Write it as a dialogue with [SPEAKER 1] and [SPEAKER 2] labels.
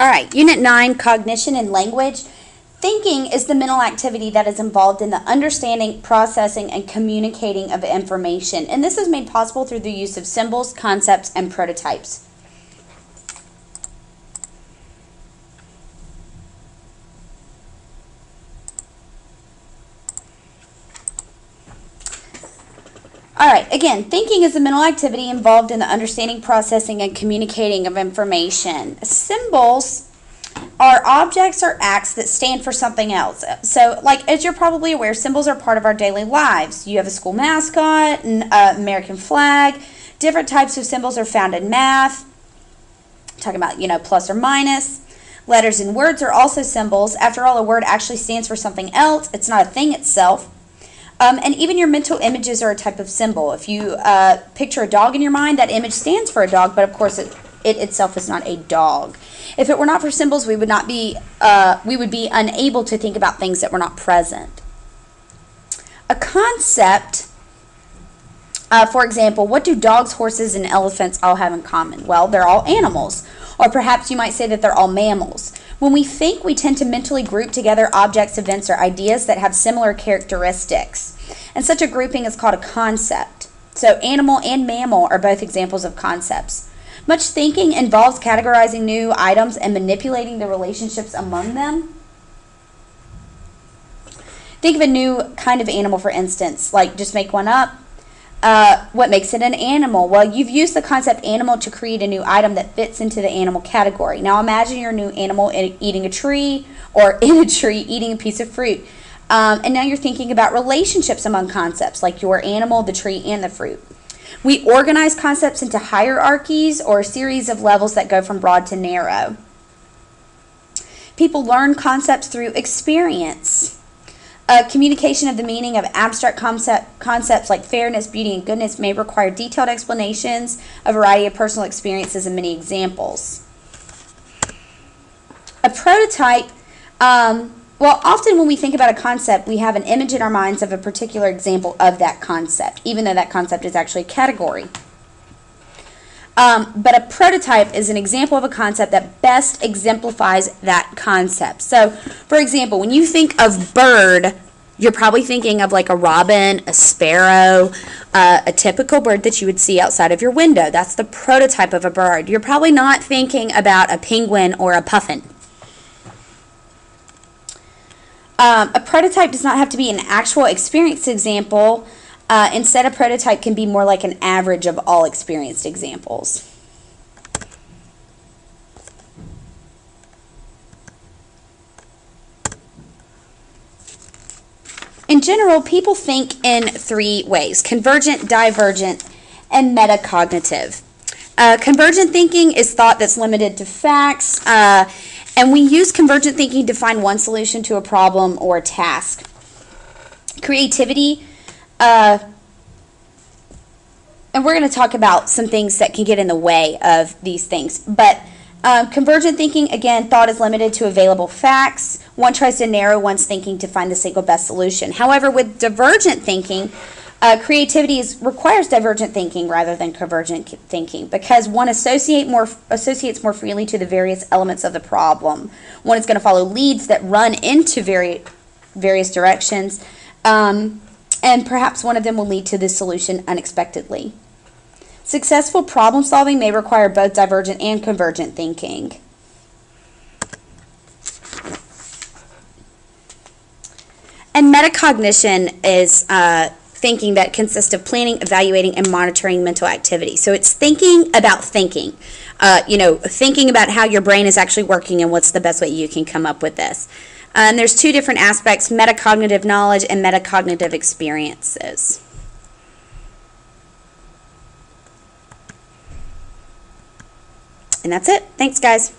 [SPEAKER 1] All right, Unit 9, Cognition and Language. Thinking is the mental activity that is involved in the understanding, processing, and communicating of information. And this is made possible through the use of symbols, concepts, and prototypes. All right, again, thinking is a mental activity involved in the understanding, processing, and communicating of information. Symbols are objects or acts that stand for something else. So, like, as you're probably aware, symbols are part of our daily lives. You have a school mascot, an American flag. Different types of symbols are found in math. Talking about, plus or minus. Letters and words are also symbols. After all, a word actually stands for something else. It's not a thing itself. And even your mental images are a type of symbol. If you picture a dog in your mind, that image stands for a dog, but of course it itself is not a dog. If it were not for symbols, we would be unable to think about things that were not present. A concept, for example, what do dogs, horses, and elephants all have in common? Well, they're all animals. Or perhaps you might say that they're all mammals. When we think, we tend to mentally group together objects, events, or ideas that have similar characteristics. And such a grouping is called a concept. So animal and mammal are both examples of concepts. Much thinking involves categorizing new items and manipulating the relationships among them. Think of a new kind of animal, for instance, like just make one up. What makes it an animal? Well, you've used the concept animal to create a new item that fits into the animal category. Now imagine your new animal eating a tree, or in a tree eating a piece of fruit. And now you're thinking about relationships among concepts, like your animal, the tree, and the fruit. We organize concepts into hierarchies or a series of levels that go from broad to narrow. People learn concepts through experience. Communication of the meaning of abstract concepts like fairness, beauty, and goodness may require detailed explanations, a variety of personal experiences, and many examples. A prototype, well, often when we think about a concept, we have an image in our minds of a particular example of that concept, even though that concept is actually a category. But a prototype is an example of a concept that best exemplifies that concept. So, for example, when you think of bird, you're probably thinking of like a robin, a sparrow, a typical bird that you would see outside of your window. That's the prototype of a bird. You're probably not thinking about a penguin or a puffin. A prototype does not have to be an actual experienced example. Instead, a prototype can be more like an average of all experienced examples. In general, people think in three ways: convergent, divergent, and metacognitive. Convergent thinking is thought that's limited to facts, and we use convergent thinking to find one solution to a problem or a task. Creativity, and we're going to talk about some things that can get in the way of these things. But convergent thinking, again, thought is limited to available facts. One tries to narrow one's thinking to find the single best solution. However, with divergent thinking, creativity requires divergent thinking rather than convergent thinking, because one associates more freely to the various elements of the problem. One is going to follow leads that run into various directions. And perhaps one of them will lead to this solution unexpectedly. Successful problem solving may require both divergent and convergent thinking. And metacognition is thinking that consists of planning, evaluating, and monitoring mental activity. So it's thinking about thinking. Thinking about how your brain is actually working and what's the best way you can come up with this. There's two different aspects: metacognitive knowledge and metacognitive experiences. And that's it. Thanks, guys.